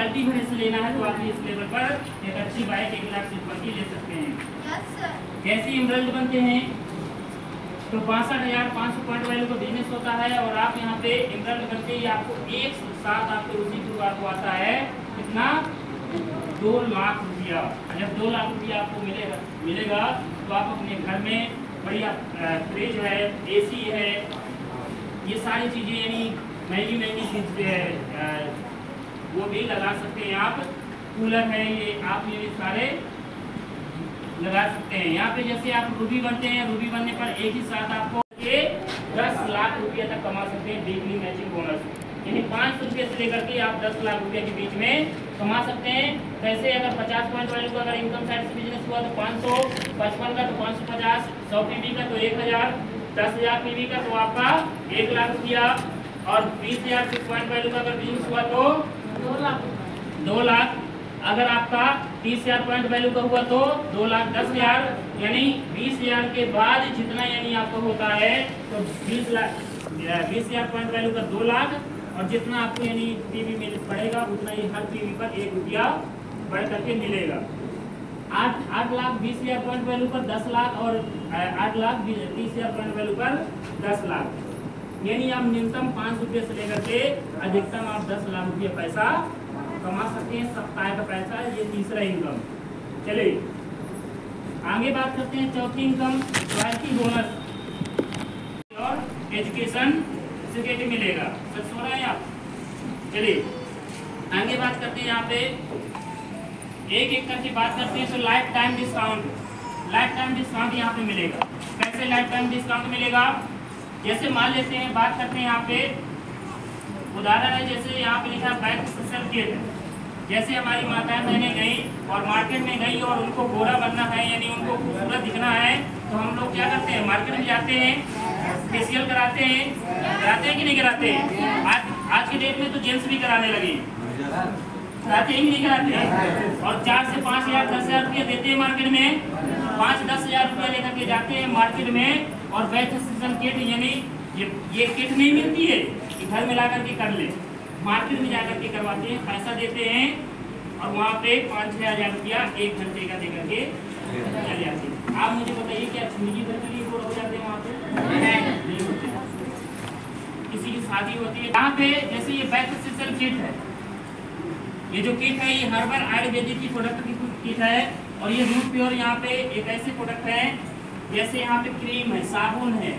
Quality में से लेना है तो आप इस लेवल पर एक अच्छी बाइक 1 लाख से ऊपर की ले सकते हैं। कैसे एमरल्ड बनते हैं तो 62,500 पॉइंट वैल्यू का बिजनेस होता है और आप यहाँ पे एमरल्ड करते ही आपको एक साथ आपको उसी को आपको आता है कितना 2 लाख रुपया। जब 2 लाख रुपया आपको मिलेगा तो आप अपने घर में बढ़िया फ्रिज है, एसी है, ये सारी चीज़ें यानी महंगी चीज़ वो भी लगा सकते हैं आप। कूलर है ये आप ये सारे लगा सकते हैं। यहाँ पे जैसे आप रूबी बनते हैं, रूबी बनने पर एक ही साथ आपको 10 लाख रुपये तक कमा सकते हैं वीकली मैचिंग बोनस। यानी 500 रुपये से लेकर के आप 10 लाख रुपये के बीच में कमा सकते हैं। वैसे अगर 50 पॉइंट वैल्यू का अगर इनकम साइड से बिजनेस हुआ तो 500, 55 का तो 550, 100 पीवी का तो 1000, 10,000 पीवी का तो आपका 1 लाख रुपया और 20,000 पॉइंट वैल्यू का अगर बिजनेस हुआ तो 2 लाख। अगर आपका 30,000 पॉइंट वैल्यू का हुआ तो 2,10,000 यानी 20,000 के बाद जितना यानी आपका होता है तो 20,000 पॉइंट वैल्यू का 2 लाख और जितना आपको यानी पीवी मिल पड़ेगा उतना ही हर पीवी पर 1 रुपया बढ़ करके मिलेगा। 8 लाख 20,000 पॉइंट वैल्यू पर 10 लाख और 8 लाख 30,000 पॉइंट वैल्यू पर 10 लाख यानी आप न्यूनतम 5 रुपये से लेकर के अधिकतम आप 10 लाख रुपया पैसा कमा सकते हैं। सप्ताह का पैसा है ये तीसरा इनकम। चलिए आगे बात करते हैं चौथी इनकम रॉयल्टी बोनस और एजुकेशन सिक्योरिटी मिलेगा। सच सुन रहे हैं आप। चलिए आगे बात करते हैं यहाँ पे एक करके बात करते हैं। तो लाइफ टाइम डिस्काउंट यहाँ पे मिलेगा। कैसे लाइफ टाइम डिस्काउंट मिलेगा जैसे मान लेते हैं बात करते हैं यहाँ पे उदाहरण है जैसे यहाँ पे लिखा बैंक सोशल किट। जैसे हमारी माताएं बहनें गई और मार्केट में गई और उनको गोरा बनना है यानी उनको खूबसूरत दिखना है तो हम लोग क्या करते हैं मार्केट में जाते हैं फेशियल कराते हैं कि नहीं कराते हैं। आज के डेट में तो जेंट्स भी कराने लगे कराते हैं कि नहीं कराते और 4 से 5,000 10,000 रुपया देते हैं मार्केट में 5-10,000 रुपया लेकर के जाते हैं मार्केट में और बैंक सोशल किट यानी ये किट नहीं मिलती है कि घर में ला करके कर ले मार्केट में जाकर के करवाते हैं पैसा देते हैं और वहाँ पे 5-6 हज़ार रुपया 1 घंटे का दे करके चले जाते हैं। आप मुझे बताइए क्या जिंदगी भर के लिए वो हो जाते हैं वहाँ पे नहीं होते। किसी की शादी होती है यहाँ पे जैसे ये बैंक सोशल किट है ये जो किट है ये हर्बल आयुर्वेदिक की प्रोडक्ट की किट है और ये रूट प्योर यहाँ पे एक ऐसे प्रोडक्ट है जैसे यहाँ पे क्रीम है, साबुन है,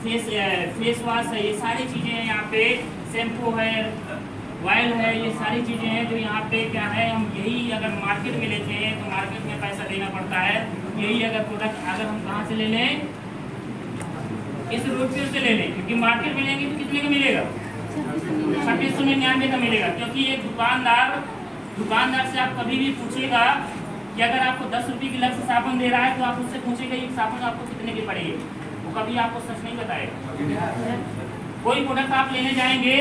फेस वॉश है, ये सारी चीज़ें हैं यहाँ पे, शैम्पू है, ऑयल है, ये सारी चीज़ें हैं जो यहाँ पे क्या है हम यही अगर मार्केट में लेते हैं तो मार्केट में पैसा देना पड़ता है। यही अगर प्रोडक्ट अगर हम कहाँ से ले लें इस रूट प्योर से ले लें क्योंकि मार्केट में लेंगे तो कितने का मिलेगा 2699 का मिलेगा। क्योंकि एक दुकानदार से आप कभी भी पूछेगा कि अगर आपको 10 रुपये की लक्ष्य साबुन दे रहा है तो आप उससे पूछेगा ये साबुन आपको कितने की पड़ेगी वो कभी आपको सच नहीं बताएगा। कोई प्रोडक्ट आप लेने जाएंगे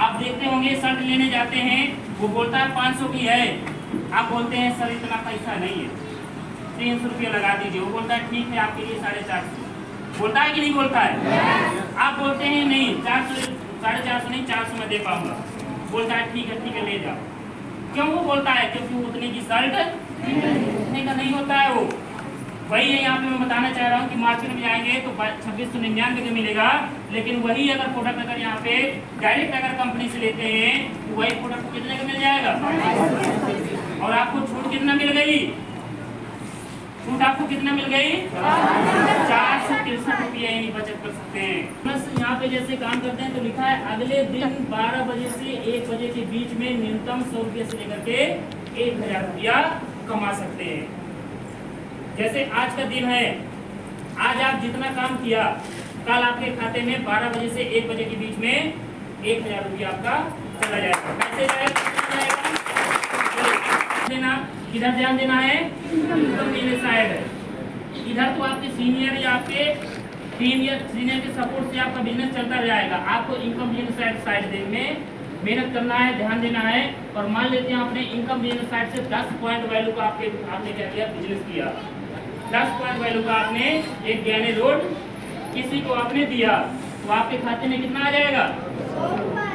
आप देखते होंगे शर्ट लेने जाते हैं वो बोलता है 500 की है आप बोलते हैं सर इतना पैसा नहीं है 300 रुपया लगा दीजिए। वो बोलता है ठीक है आपके लिए 450 बोलता है कि नहीं बोलता है। आप बोलते हैं नहीं 400 450 नहीं 400 में दे पाऊंगा बोलता है ठीक है ले जाओ। क्यों वो बोलता है क्योंकि वो उतने की शर्ट उतने का नहीं होता है। वो वही है यहाँ पे मैं बताना चाह रहा हूँ कि मार्केट में जाएंगे तो 2699 का मिलेगा लेकिन वही अगर प्रोडक्ट अगर यहाँ पे डायरेक्ट अगर कंपनी से लेते हैं तो वही प्रोडक्ट कितने का मिल जाएगा और आपको छूट कितना मिल गई छूट आपको कितना मिल गई 463 रुपया यानी बचत कर सकते हैं। बस यहाँ पे जैसे काम करते हैं तो लिखा है अगले दिन 12 बजे से 1 बजे के बीच में न्यूनतम 100 रुपये से लेकर के 1,000 रुपया कमा सकते हैं। जैसे आज का दिन है आज आप जितना काम किया कल आपके खाते में 12 बजे से 1 बजे के बीच में 1,000 रुपया आपका चला जाएगा। कैसे देना किधर ध्यान देना है इनकम बिजनेस साइड है। इधर तो आपके सीनियर या आपके टीम या सीनियर के सपोर्ट से आपका बिजनेस चलता जाएगा। आपको इनकम बिजनेस साइड में मेहनत करना है ध्यान देना है। और मान लेते हैं आपने इनकम बिजनेस साइड से 10 पॉइंट वैल्यू का आपने क्या किया बिजनेस किया 10 पॉइंट वैल्यू का आपने एक ज्ञानी रोड किसी को आपने दिया तो आपके खाते में कितना आ जाएगा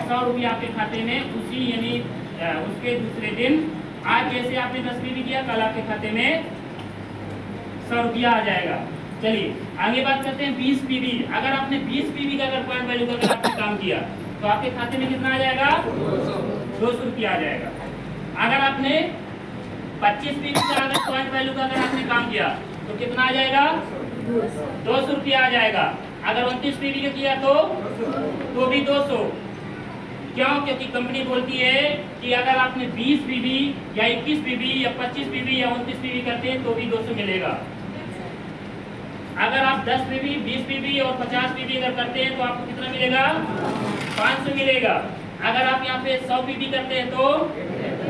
100 रुपया आपके खाते में उसी यानी उसके दूसरे दिन आज जैसे आपने 10 पीवी किया, कल आपके खाते में 100 रुपया आ जाएगा। चलिए आगे बात करते हैं 20 पीवी। अगर आपने 20 पीवी का अगर पॉइंट वैल्यू का अगर आपने काम किया तो आपके खाते में कितना आ जाएगा? 200 रुपया आ जाएगा। अगर आपने 25 पीवी का अगर पॉइंट वैल्यू का अगर आपने काम किया तो कितना आ जाएगा? 200 रुपया आ जाएगा। अगर 29 पीवी का किया तो भी 200। क्यों? क्योंकि कंपनी बोलती है कि अगर आपने 20 पीवी या 21 पीवी या 25 पीवी या 29 पीवी करते हैं तो भी 200 मिलेगा। अगर आप 10 पीवी, 20 पीवी और 50 पीवी अगर करते हैं तो आपको कितना मिलेगा? 500 मिलेगा। अगर आप यहाँ पे 100 पीवी करते हैं तो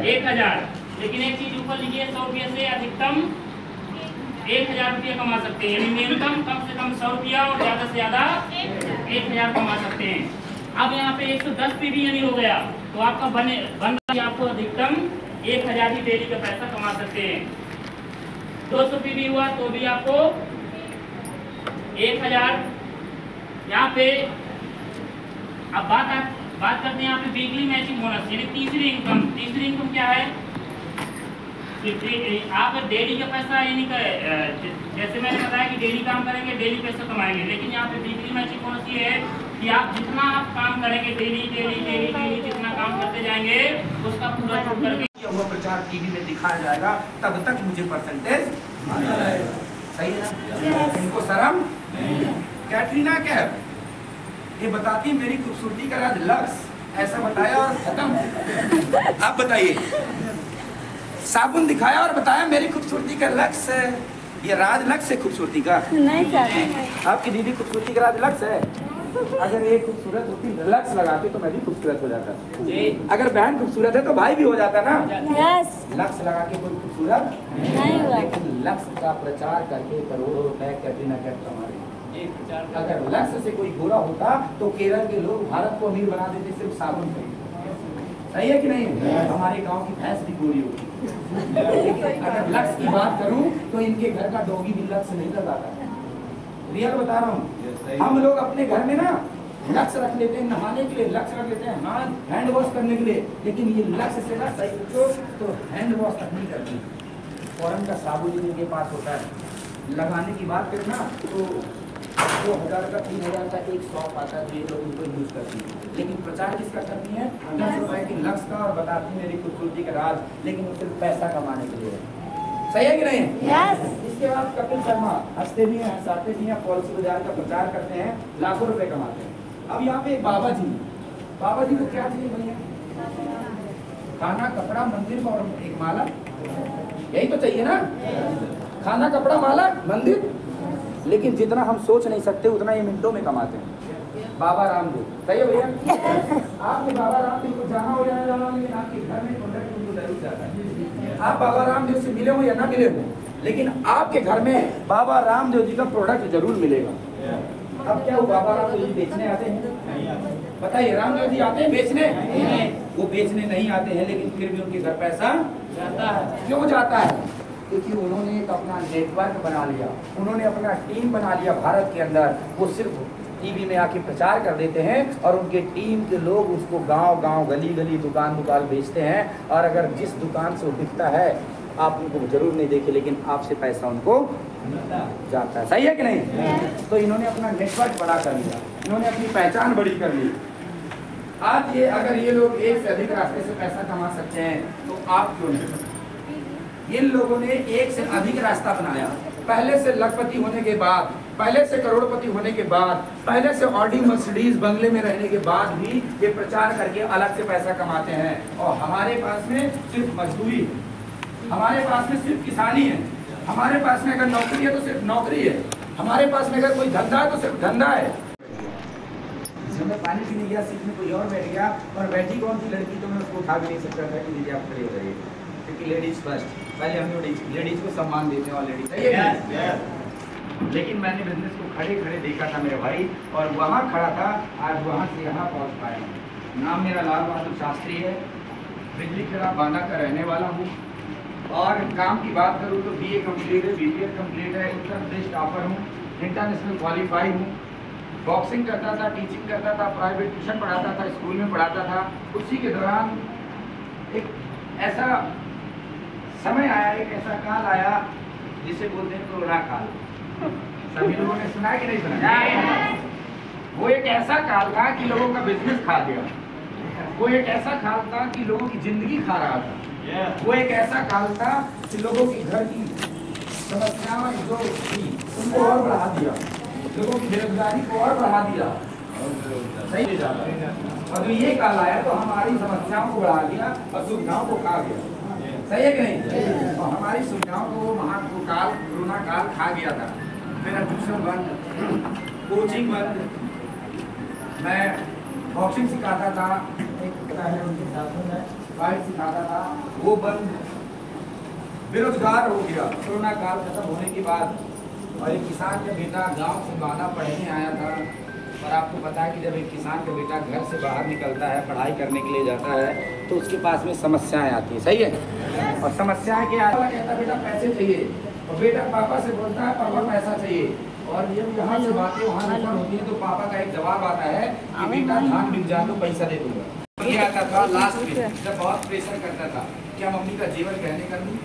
1000। लेकिन एक चीज ऊपर लिखिए, 100 रुपये से अधिकतम 1000 रुपया कमा सकते हैं, यानी न्यूनतम कम से कम 100 रुपया और ज्यादा से ज्यादा 1000 कमा सकते हैं। अब यहाँ पे 110 पीवी यानी हो गया तो आपका बन आपको अधिकतम 1000 ही डेली का पैसा कमा सकते हैं। 200 पीवी हुआ तो भी आपको 1000। यहाँ पे अब बात करते हैं यहाँ पे वीकली मैचिंग बोनस यानी तीसरी इनकम। तीसरी इनकम क्या है? आप डेली का पैसा यानी जैसे मैंने बताया कि डेली काम करेंगे डेली पैसा कमाएंगे, लेकिन यहाँ पे वीकली मैचिंग बोनस ये है कि आप जितना आप काम करेंगे डेली जितना काम करते जाएंगे उसका पूरा जोड़ करके वो प्रचार टीवी में दिखाया जाएगा, तब तक मुझे परसेंटेज सही है। इनको शर्म? कैटरीना कैफ ये बताती है मेरी खूबसूरती का राज लक्स, ऐसा बताया और खत्म। आप बताइए, साबुन दिखाया और बताया मेरी खूबसूरती का लक्स है। ये राज लक्स है खूबसूरती का? नहीं सर। आपकी दीदी खूबसूरती का राज लक्स है? अगर ये खूबसूरत होती लक्स लगाती तो मैं भी खूबसूरत हो जाता। अगर बहन खूबसूरत है तो भाई भी हो जाता ना। यस। लक्स लगा के कोई खूबसूरत नहीं हुआ, लेकिन लक्स का प्रचार करके करोड़ों रुपए कैटरीना कैफ कमा रही है। अगर लक्स से कोई गोरा होता तो केरल के लोग भारत को अमीर बना देते सिर्फ साबुन से। सही है कि नहीं? हमारे गांव की भैंस भी गोरी होती। लेकिन अगर लक्स की बात करूं तो इनके घर का डॉगी भी लक्स नहीं लगाता। रियल बता रहा हूँ। हम लोग अपने घर में ना लक्स रख लेते हैं, नहाने के लिए लक्स रख लेते हैं, हाथ हैंड वॉश करने के लिए, लेकिन ये लक्स से ना सही तो हैंड वॉश तक नहीं करती। फौरन का साबुन इनके पास होता है। लगाने की बात करें ना तो 2000 का 3000 का एक शॉप आता है, तो ये लोग उनको यूज करती है। लेकिन प्रचार किसका करती है? 10 रुपए की लक्स का, और बताती मेरी खूबसूरती का राज, लेकिन वो सिर्फ पैसा कमाने के लिए। सही है कि नहीं? yes. इसके बाद कपिल शर्मा हंसते भी हैं, हंसाते भी हैं, पॉलिसी बाजार का प्रचार करते हैं, लाखों रुपए कमाते हैं। अब यहाँ पे बाबा जी को क्या चाहिए भैया? खाना, कपड़ा, मंदिर और एक माला, यही तो चाहिए ना। खाना, कपड़ा, माला, मंदिर। लेकिन जितना हम सोच नहीं सकते उतना ये मिनटों में कमाते हैं। बाबा रामदेव, सही है भैया? आपने बाबा रामदेव को जाना हो या जाना हो, लेकिन आपके घर में प्रोडक्ट उनको जरूर जाता है। आप बाबा रामदेव से मिले हो या ना मिले हो, लेकिन आपके घर में बाबा रामदेव जी का प्रोडक्ट जरूर मिलेगा। अब क्या वो बाबा रामदेव जी बेचने आते हैं? बताइए, रामदेव जी आते हैं बेचने? वो बेचने नहीं आते हैं, लेकिन फिर भी उनके घर पैसा जाता है। क्यों जाता है? क्योंकि उन्होंने एक अपना नेटवर्क बना लिया, उन्होंने अपना टीम बना लिया भारत के अंदर। वो सिर्फ टीवी में आके प्रचार कर देते हैं और उनके टीम के लोग उसको गांव-गांव, गली-गली, दुकान-दुकान बेचते हैं। और अगर जिस दुकान से वो बिकता है आप उनको जरूर नहीं देखे, लेकिन आपसे पैसा उनको जाता है। सही है कि नहीं? तो इन्होंने अपना नेटवर्क बड़ा कर लिया, इन्होंने अपनी पहचान बड़ी कर ली। आज ये अगर ये लोग एक से अधिक रास्ते से पैसा कमा सकते हैं तो आप क्यों नहीं? इन लोगों ने एक से अधिक रास्ता बनाया। पहले से लखपति होने के बाद, पहले से करोड़पति होने के बाद, पहले से ऑडी मर्सिडीज बंगले में रहने के बाद भी ये प्रचार करके अलग से पैसा कमाते हैं। और हमारे पास में सिर्फ मजदूरी है, हमारे पास में सिर्फ किसानी है, हमारे पास में अगर नौकरी है तो सिर्फ नौकरी है, हमारे पास में अगर कोई धंधा है तो सिर्फ धंधा है। मैं पानी पीने गया, सीट में कोई और बैठ गया और बैठी कौन सी लड़की, तो मैं उसको उठा भी नहीं सकता था कि दीजिए आप खड़े हो जाइए, क्योंकि लेडीज फर्स्ट। पहले हम लेडीज को सम्मान देते हैं ऑलरेडी। लेकिन मैंने बिजनेस को खड़े खड़े देखा था मेरे भाई, और वहाँ खड़ा था, आज वहाँ से यहाँ पहुँच पाया हूँ। नाम मेरा लाल बहादुर शास्त्री है, बिजली खेड़ा बांदा का रहने वाला हूँ। और काम की बात करूँ तो BA कम्प्लीट है, BPL कम्प्लीट है, उत्तर प्रदेश टॉपर हूँ, इंटरनेशनल क्वालिफाई हूँ। बॉक्सिंग करता था, टीचिंग करता था, प्राइवेट ट्यूशन पढ़ाता था, स्कूल में पढ़ाता था। उसी के दौरान एक ऐसा समय आया, एक ऐसा काल आया जिसे बोलते हैं कोरोना काल। सभी लोगों ने सुना कि नहीं सुना? वो एक ऐसा काल था कि लोगों का बिजनेस खा गया। वो एक ऐसा काल था कि लोगों की जिंदगी खा रहा था। वो एक ऐसा काल था कि लोगों की घर की समस्याएं जो थी उनको और बढ़ा दिया, लोगों की बेरोजगारी को और बढ़ा दिया। सही और जो ये काल आया तो हमारी समस्याओं को बढ़ा दिया और सुविधाओं को खा गया। सही है कि नहीं? और हमारी सुविधाओं को महाकाल कोरोना काल खा गया था। मेरा ट्यूशन बंद, कोचिंग बंद, मैं बॉक्सिंग सिखाता था, फाइट सिखाता था, वो बंद, बेरोजगार हो गया कोरोना काल खत्म होने के बाद। और एक किसान का बेटा गांव से बाहर पढ़ने आया था। और आपको पता है कि जब एक किसान का बेटा घर से बाहर निकलता है, पढ़ाई करने के लिए जाता है, तो उसके पास में समस्याएं आती हैं। सही है? और समस्याएं क्या है? कहता बेटा पैसे चाहिए, और बेटा पापा से बोलता है पापा पैसा चाहिए। और जब यहाँ से बातें वहाँ निकल होती है तो पापा का एक जवाब आता है कि बेटा धान बिक जाए तो पैसा दे दूंगा। ये आता था लास्ट में जब बहुत प्रेशर करता था, क्या मम्मी का जीवन कहने कर दूं?